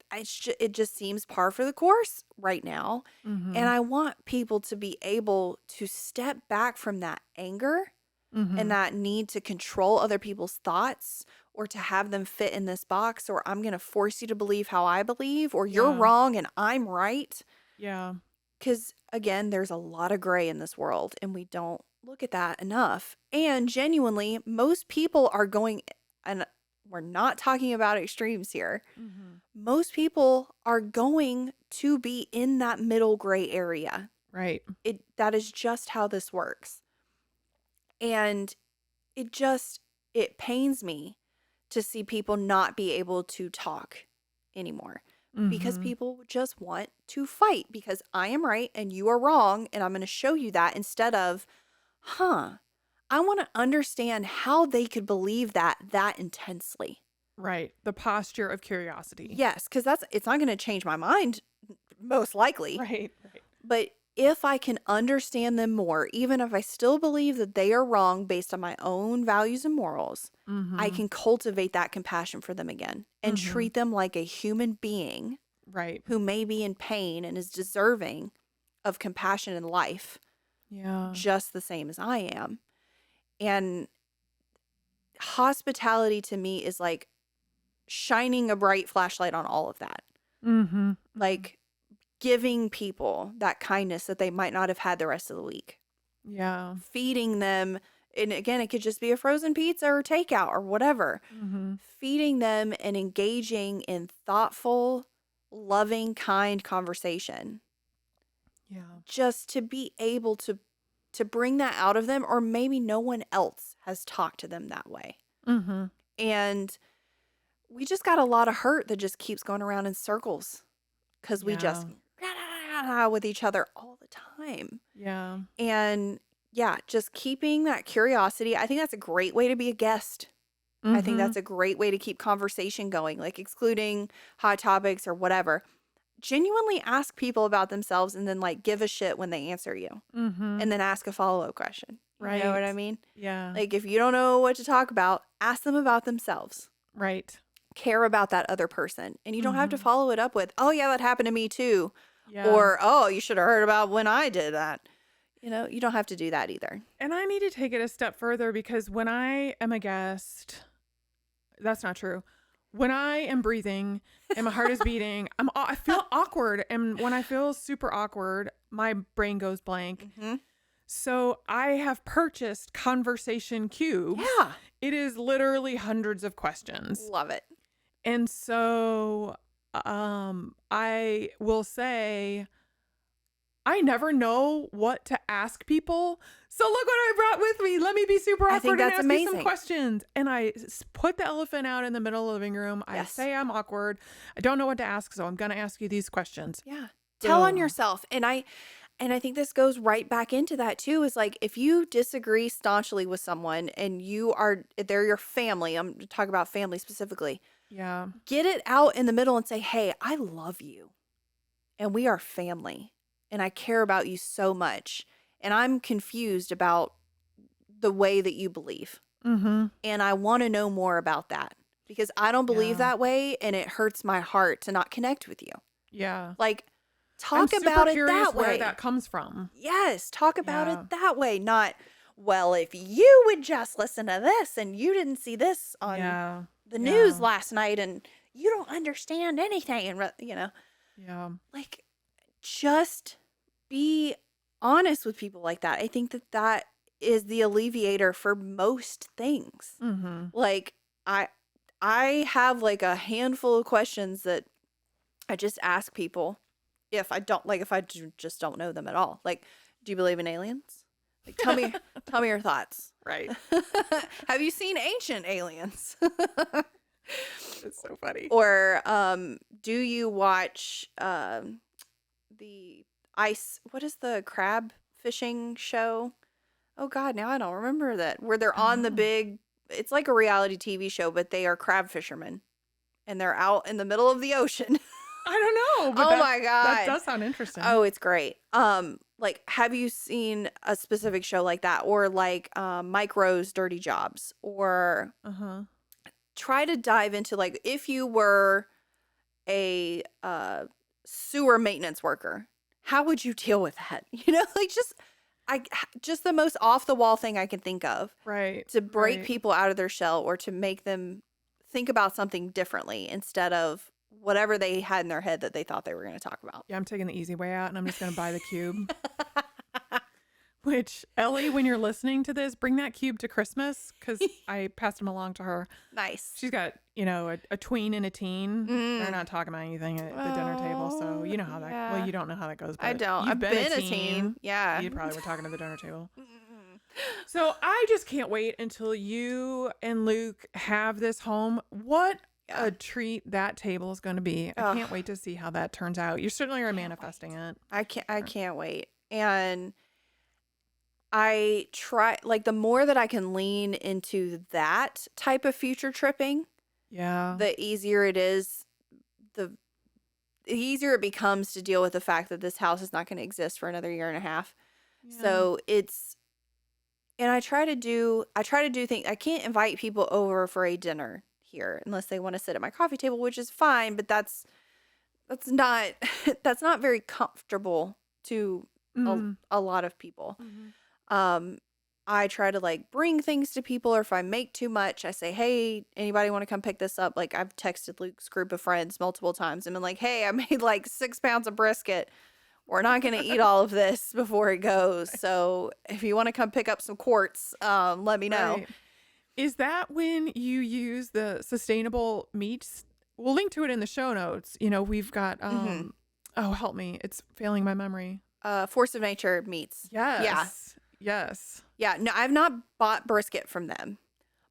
Speaker 1: it just seems par for the course right now. And
Speaker 2: Mhm.
Speaker 1: I want people to be able to step back from that anger and
Speaker 2: Mhm.
Speaker 1: that need to control other people's thoughts or to have them fit in this box, or I'm going to force you to believe how I believe, or you're
Speaker 2: Yeah.
Speaker 1: wrong and I'm right.
Speaker 2: Yeah.
Speaker 1: Because again, there's a lot of gray in this world and we don't look at that enough. And genuinely, most people are going, and we're not talking about extremes here.
Speaker 2: Mhm.
Speaker 1: Most people are going to be in that middle gray area.
Speaker 2: Right.
Speaker 1: That is just how this works. And it pains me to see people not be able to talk anymore because
Speaker 2: Mhm.
Speaker 1: people just want to fight because I am right and you are wrong and I'm going to show you that instead of, I want to understand how they could believe that intensely.
Speaker 2: Right. The posture of curiosity.
Speaker 1: Yes, because it's not going to change my mind, most likely.
Speaker 2: Right. Right.
Speaker 1: But if I can understand them more, even if I still believe that they are wrong based on my own values and morals, I
Speaker 2: Mhm.
Speaker 1: can cultivate that compassion for them again and
Speaker 2: Mhm.
Speaker 1: treat them like a human being
Speaker 2: Right.
Speaker 1: who may be in pain and is deserving of compassion in life
Speaker 2: Yeah.
Speaker 1: just the same as I am. And hospitality to me is like shining a bright flashlight on all of that.
Speaker 2: Mhm. Mhm.
Speaker 1: Like giving people that kindness that they might not have had the rest of the week.
Speaker 2: Yeah.
Speaker 1: Feeding them, and again, it could just be a frozen pizza or takeout or whatever.
Speaker 2: Mhm.
Speaker 1: Feeding them and engaging in thoughtful, loving, kind conversation.
Speaker 2: Yeah.
Speaker 1: Just to be able to bring that out of them, or maybe no one else has talked to them that way.
Speaker 2: Mhm.
Speaker 1: And we just got a lot of hurt that just keeps going around in circles because we
Speaker 2: Yeah.
Speaker 1: just with each other all the time.
Speaker 2: Yeah.
Speaker 1: And yeah, just keeping that curiosity. I think that's a great way to be a guest. I think
Speaker 2: Mhm.
Speaker 1: that's a great way to keep conversation going, like excluding hot topics or whatever. Genuinely ask people about themselves and then like give a shit when they answer you
Speaker 2: Mhm.
Speaker 1: and then ask a follow-up question. You know what
Speaker 2: Right.
Speaker 1: I mean?
Speaker 2: Yeah.
Speaker 1: Like if you don't know what to talk about, ask them about themselves.
Speaker 2: Right.
Speaker 1: Care about that other person. And you don't have to
Speaker 2: Mhm.
Speaker 1: follow it up with, "Oh yeah, that happened to me too."
Speaker 2: Yeah.
Speaker 1: Or, "Oh, you should have heard about when I did that." You don't have to do that either.
Speaker 2: And I need to take it a step further because when I am a guest, that's not true. when I am breathing and my heart is beating, I feel awkward. And when I feel super awkward, my brain goes blank.
Speaker 1: Mm-hmm.
Speaker 2: So I have purchased conversation cubes.
Speaker 1: Yeah.
Speaker 2: It is literally hundreds of questions.
Speaker 1: Love it.
Speaker 2: And so I will say, I never know what to ask people. So look what I brought with me. Let me be super
Speaker 1: I think
Speaker 2: awkward and
Speaker 1: that's
Speaker 2: ask you some
Speaker 1: amazing.
Speaker 2: questions. And I put the elephant out in the middle of the living room. I
Speaker 1: Yes.
Speaker 2: say I'm awkward. I don't know what to ask, so I'm going to ask you these questions.
Speaker 1: Yeah. Tell on
Speaker 2: Boom.
Speaker 1: yourself. And I think this goes right back into that too, is like, if you disagree staunchly with someone and they're your family, I'm talking about family specifically,
Speaker 2: Yeah.
Speaker 1: get it out in the middle and say, hey, I love you and we are family and I care about you so much. And I'm confused about the way that you believe.
Speaker 2: Mm-hmm.
Speaker 1: And I want to know more about that because I don't believe
Speaker 2: Yeah.
Speaker 1: that way. And it hurts my heart to not connect with you.
Speaker 2: Yeah.
Speaker 1: Like,
Speaker 2: I'm
Speaker 1: talk
Speaker 2: super
Speaker 1: about it
Speaker 2: curious
Speaker 1: that way.
Speaker 2: where that comes from.
Speaker 1: Yes, talk about
Speaker 2: Yeah.
Speaker 1: it that way. Not, well, if you would just listen to this and you didn't see this on
Speaker 2: Yeah.
Speaker 1: the news
Speaker 2: Yeah.
Speaker 1: last night and you don't understand anything. And,
Speaker 2: Yeah.
Speaker 1: like, just be honest with people like that. I think that is the alleviator for most things.
Speaker 2: Mm-hmm.
Speaker 1: Like, I have like a handful of questions that I just ask people if I just don't know them at all. Like, do you believe in aliens? Like, tell me your thoughts.
Speaker 2: Right.
Speaker 1: Have you seen Ancient Aliens?
Speaker 2: It's so funny.
Speaker 1: Or do you watch the what is the crab fishing show? Oh God, now I don't remember that. Where they're on the big, it's like a reality TV show, but they are crab fishermen and they're out in the middle of the ocean.
Speaker 2: I don't know. But
Speaker 1: Oh my God.
Speaker 2: That does sound interesting.
Speaker 1: Oh, it's great. Like, have you seen a specific show like that, or like Mike Rowe's Dirty Jobs, or
Speaker 2: Uh-huh.
Speaker 1: try to dive into, like, if you were a sewer maintenance worker, how would you deal with that? Like, just the most off the wall thing I can think of
Speaker 2: Right.
Speaker 1: to break
Speaker 2: Right.
Speaker 1: people out of their shell or to make them think about something differently instead of whatever they had in their head that they thought they were going to talk about.
Speaker 2: Yeah, I'm taking the easy way out and I'm just going to buy the cube. Which, Ellie, when you're listening to this, bring that cube to Christmas because I passed them along to her.
Speaker 1: Nice.
Speaker 2: She's got, a tween and a teen.
Speaker 1: Mm.
Speaker 2: They're not talking about anything at the dinner table. So you know how that,
Speaker 1: Yeah.
Speaker 2: well, you don't know how that goes. But
Speaker 1: I don't.
Speaker 2: You've
Speaker 1: I've been a teen. Yeah.
Speaker 2: You probably were talking to the dinner table. So I just can't wait until you and Luke have this home. What
Speaker 1: Yeah.
Speaker 2: a treat that table is going to be. I
Speaker 1: Ugh.
Speaker 2: can't wait to see how that turns out. You certainly are manifesting it.
Speaker 1: I can't wait. And I try, like, the more that I can lean into that type of future tripping,
Speaker 2: Yeah.
Speaker 1: the easier it is, the easier it becomes to deal with the fact that this house is not going to exist for another year and a half.
Speaker 2: Yeah.
Speaker 1: So and I try to do things. I can't invite people over for a dinner here unless they want to sit at my coffee table, which is fine, but that's not that's not very comfortable to
Speaker 2: Mhm.
Speaker 1: a lot of people.
Speaker 2: Mhm.
Speaker 1: I try to, like, bring things to people, or if I make too much, I say, hey, anybody want to come pick this up? Like, I've texted Luke's group of friends multiple times and been like, hey, I made like 6 pounds of brisket. We're not going to eat all of this before it goes. So if you want to come pick up some quarts, let me know.
Speaker 2: Right. Is that when you use the sustainable meats? We'll link to it in the show notes. We've got,
Speaker 1: Mhm.
Speaker 2: oh, help me. It's failing my memory.
Speaker 1: Force of Nature meats.
Speaker 2: Yes.
Speaker 1: Yeah.
Speaker 2: Yes.
Speaker 1: Yeah. No, I've not bought brisket from them,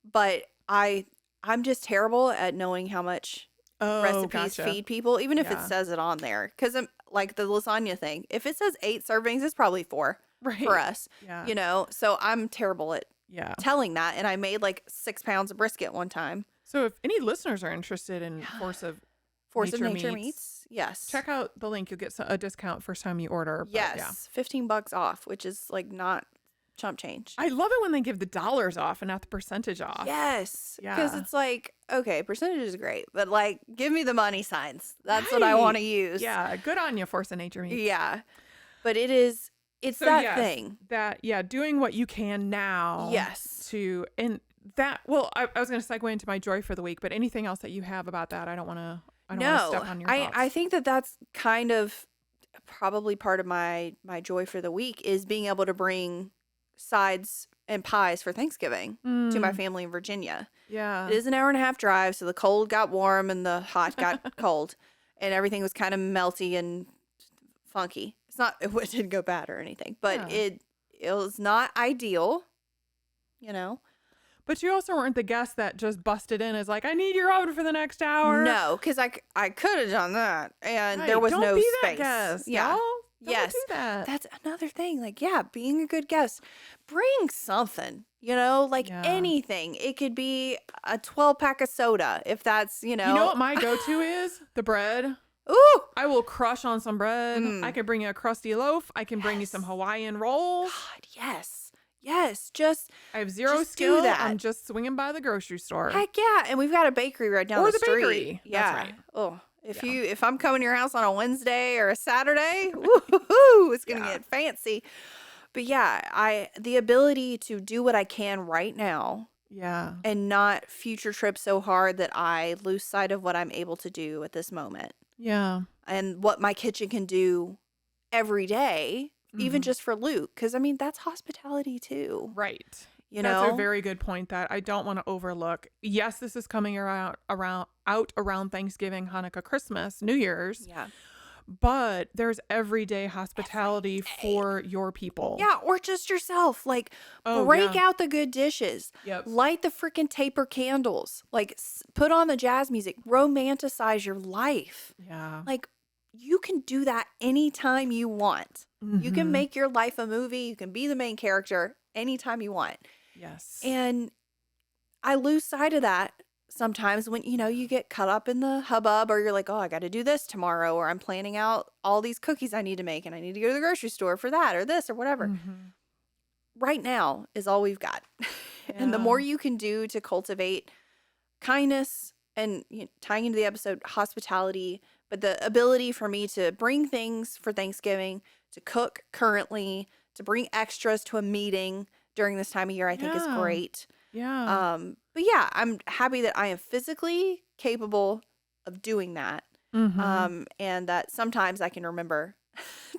Speaker 1: but I'm just terrible at knowing how much
Speaker 2: Oh,
Speaker 1: recipes
Speaker 2: gotcha.
Speaker 1: feed people, even if it
Speaker 2: Yeah.
Speaker 1: says it on there. Because I'm like the lasagna thing. If it says 8 servings, it's probably 4
Speaker 2: Right.
Speaker 1: for us.
Speaker 2: Yeah.
Speaker 1: So I'm terrible at
Speaker 2: Yeah.
Speaker 1: telling that. And I made like 6 pounds of brisket one time.
Speaker 2: So if any listeners are interested in Force of
Speaker 1: Nature
Speaker 2: Meats,
Speaker 1: meats. Yes.
Speaker 2: check out the link. You'll get a discount first time you order. But
Speaker 1: Yes.
Speaker 2: Yeah.
Speaker 1: $15 off, which is like not chump change.
Speaker 2: I love it when they give the dollars off and not the percentage off.
Speaker 1: Yes. Because
Speaker 2: Yeah.
Speaker 1: it's like, okay, percentage is great, but like, give me the money signs. That's what I want to use.
Speaker 2: Yeah. Good on you, Force of Nature Meats.
Speaker 1: Yeah. But it's
Speaker 2: So
Speaker 1: that
Speaker 2: yes,
Speaker 1: thing.
Speaker 2: doing what you can now.
Speaker 1: Yes.
Speaker 2: And I was going to segue into my joy for the week, but anything else that you have about that? I don't want to
Speaker 1: No,
Speaker 2: step on your
Speaker 1: I
Speaker 2: thoughts.
Speaker 1: think that that's kind of probably part of my joy for the week is being able to bring sides and pies for Thanksgiving to my family in Virginia. It
Speaker 2: Yeah.
Speaker 1: is an hour and a half drive, so the cold got warm and the hot got cold, and everything was kind of melty and funky. It's not it didn't go bad or anything, but
Speaker 2: Yeah.
Speaker 1: it was not ideal, you know.
Speaker 2: But you also weren't the guest that just busted in as like, I need your oven for the next hour.
Speaker 1: No, because I could have done that, and there
Speaker 2: Right.
Speaker 1: was
Speaker 2: Don't
Speaker 1: no
Speaker 2: be
Speaker 1: space.
Speaker 2: that guest,
Speaker 1: Yeah.
Speaker 2: y'all. Don't
Speaker 1: Yes.
Speaker 2: do that.
Speaker 1: That's another thing. Like, yeah, being a good guest, bring something, like
Speaker 2: Yeah.
Speaker 1: anything. It could be a 12-pack of soda if that's,
Speaker 2: You know what my go-to is? The bread.
Speaker 1: Ooh.
Speaker 2: I will crush on some bread. I can bring you a crusty loaf. I can bring you some
Speaker 1: Yes.
Speaker 2: Hawaiian rolls.
Speaker 1: God, yes. Yes. Just
Speaker 2: I have zero
Speaker 1: Just do
Speaker 2: skill.
Speaker 1: that.
Speaker 2: I'm just swinging by the grocery store.
Speaker 1: heck yeah. And we've got a bakery right down
Speaker 2: Or
Speaker 1: the
Speaker 2: the
Speaker 1: street.
Speaker 2: bakery.
Speaker 1: Yeah.
Speaker 2: That's right.
Speaker 1: Oh, if
Speaker 2: Yeah.
Speaker 1: if I'm coming to your house on a Wednesday or a Saturday, woo-hoo, it's gonna
Speaker 2: Yeah.
Speaker 1: get fancy. But yeah, the ability to do what I can right now
Speaker 2: Yeah.
Speaker 1: and not future trip so hard that I lose sight of what I'm able to do at this moment
Speaker 2: Yeah.
Speaker 1: and what my kitchen can do every day, even
Speaker 2: Mhm.
Speaker 1: just for Luke. Because I mean, that's hospitality too.
Speaker 2: Right.
Speaker 1: You
Speaker 2: That's
Speaker 1: know?
Speaker 2: a very good point that I don't want to overlook. Yes, this is coming around Thanksgiving, Hanukkah, Christmas, New Year's,
Speaker 1: Yeah.
Speaker 2: but there's everyday hospitality
Speaker 1: day.
Speaker 2: for your people.
Speaker 1: Yeah, or just yourself. Like,
Speaker 2: Oh,
Speaker 1: break
Speaker 2: yeah.
Speaker 1: out the good dishes.
Speaker 2: Yep.
Speaker 1: Light the freaking taper candles. Like, put on the jazz music. Romanticize your life.
Speaker 2: Yeah.
Speaker 1: Like, you can do that anytime you want. You can
Speaker 2: Mhm.
Speaker 1: make your life a movie. You can be the main character anytime you want.
Speaker 2: Yes.
Speaker 1: And I lose sight of that sometimes when, you get caught up in the hubbub or you're like, oh, I got to do this tomorrow, or I'm planning out all these cookies I need to make and I need to go to the grocery store for that or this or whatever.
Speaker 2: Mhm.
Speaker 1: Right now is all we've got. And the more
Speaker 2: Yeah.
Speaker 1: you can do to cultivate kindness and tying into the episode, hospitality, but the ability for me to bring things for Thanksgiving, to cook currently, to bring extras to a meeting during this time of year, I think is
Speaker 2: Yeah.
Speaker 1: great.
Speaker 2: Yeah.
Speaker 1: But yeah, I'm happy that I am physically capable of doing that.
Speaker 2: Mhm.
Speaker 1: And that sometimes I can remember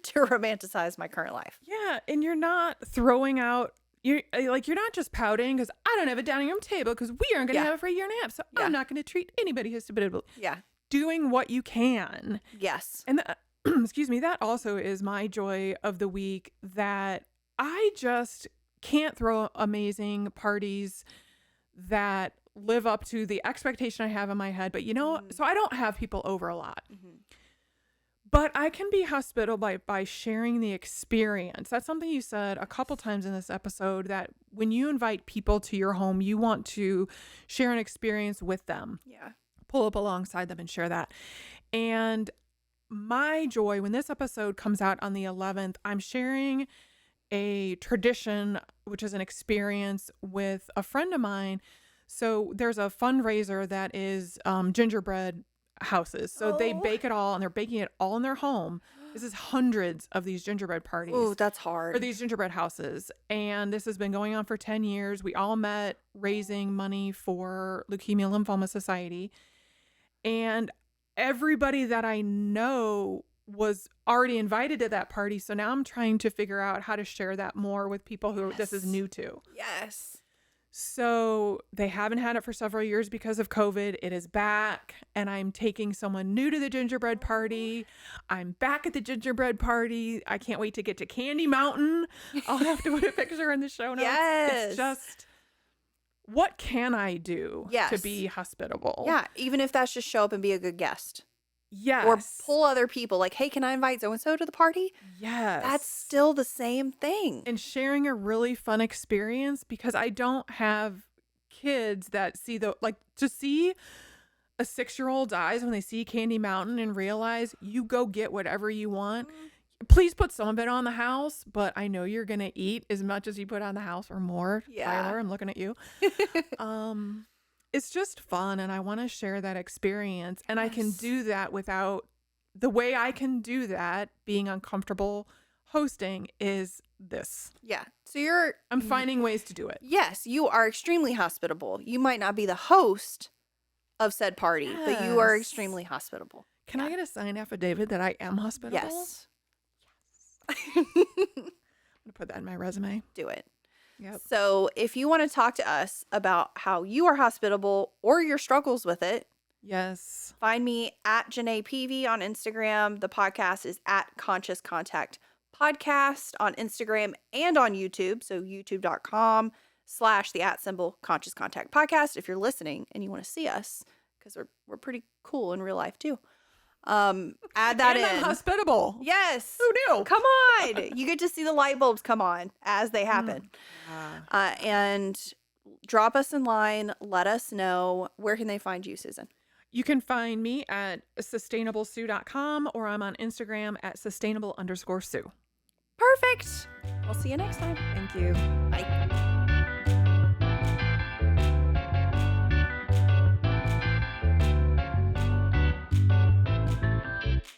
Speaker 1: to romanticize my current life.
Speaker 2: Yeah, and you're not throwing out you're not just pouting because I don't have a dining room table because we aren't going to
Speaker 1: Yeah.
Speaker 2: have it for a year and a half, so
Speaker 1: Yeah.
Speaker 2: I'm not going to treat anybody hospitably.
Speaker 1: Yeah.
Speaker 2: Doing what you can,
Speaker 1: Yes.
Speaker 2: and excuse me, that also is my joy of the week. That I just can't throw amazing parties that live up to the expectation I have in my head. But so I don't have people over a lot.
Speaker 1: Mhm.
Speaker 2: But I can be hospitable by sharing the experience. That's something you said a couple times in this episode, that when you invite people to your home, you want to share an experience with them,
Speaker 1: Yeah.
Speaker 2: pull up alongside them and share that. And my joy, when this episode comes out on the 11th, I'm sharing a tradition, which is an experience with a friend of mine. So there's a fundraiser that is gingerbread houses. So they
Speaker 1: Oh.
Speaker 2: bake it all, and they're baking it all in their home. This is hundreds of these gingerbread parties
Speaker 1: Ooh, that's
Speaker 2: for
Speaker 1: hard.
Speaker 2: these gingerbread houses. And this has been going on for 10 years. We all met raising money for Leukemia Lymphoma Society. And everybody that I know was already invited to that party. So now I'm trying to figure out how to share that more with people who this is
Speaker 1: Yes.
Speaker 2: new to.
Speaker 1: Yes.
Speaker 2: So they haven't had it for several years because of COVID. It is back, and I'm taking someone new to the gingerbread party. I'm back at the gingerbread party. I can't wait to get to Candy Mountain. I'll have to put a picture in the show notes.
Speaker 1: Yes.
Speaker 2: It's just, what can I do to
Speaker 1: Yes.
Speaker 2: be hospitable?
Speaker 1: Yeah. Even if that's just show up and be a good guest.
Speaker 2: Yes.
Speaker 1: Or pull other people. Like, hey, can I invite so-and-so to the party?
Speaker 2: Yes.
Speaker 1: That's still the same thing.
Speaker 2: And sharing a really fun experience, because I don't have kids that see to see a 6-year-old's eyes when they see Candy Mountain and realize you go get whatever you want. Please put some of it on the house, but I know you're going to eat as much as you put on the house or more.
Speaker 1: Yeah.
Speaker 2: Tyler, I'm looking at you. It's just fun, and I want to share that experience. And I can
Speaker 1: Yes.
Speaker 2: do that without, the way I can do that, being uncomfortable hosting, is this.
Speaker 1: Yeah. So
Speaker 2: I'm finding ways to do it.
Speaker 1: Yes, you are extremely hospitable. You might not be the host of said party, but you are extremely hospitable.
Speaker 2: Can I get a signed affidavit that I am hospitable?
Speaker 1: Yes.
Speaker 2: I'm gonna put that in my resume.
Speaker 1: Do it.
Speaker 2: Yep.
Speaker 1: So if you want to talk to us about how you are hospitable or your struggles with it,
Speaker 2: yes,
Speaker 1: find me at Genay Peavey on Instagram. The podcast is at Conscious Contact Podcast on Instagram and on YouTube. So youtube.com/the @Conscious Contact Podcast. If you're listening and you want to see us, because we're pretty cool in real life too. Add that
Speaker 2: and
Speaker 1: in.
Speaker 2: I'm hospitable.
Speaker 1: Yes.
Speaker 2: Who knew?
Speaker 1: Come on. You get to see the light bulbs come on as they happen. And drop us in line. Let us know. Where can they find you, Susan?
Speaker 2: You can find me at sustainablesue.com, or I'm on Instagram at sustainable_Sue.
Speaker 1: Perfect. We'll see you next time.
Speaker 2: Thank you.
Speaker 1: Bye.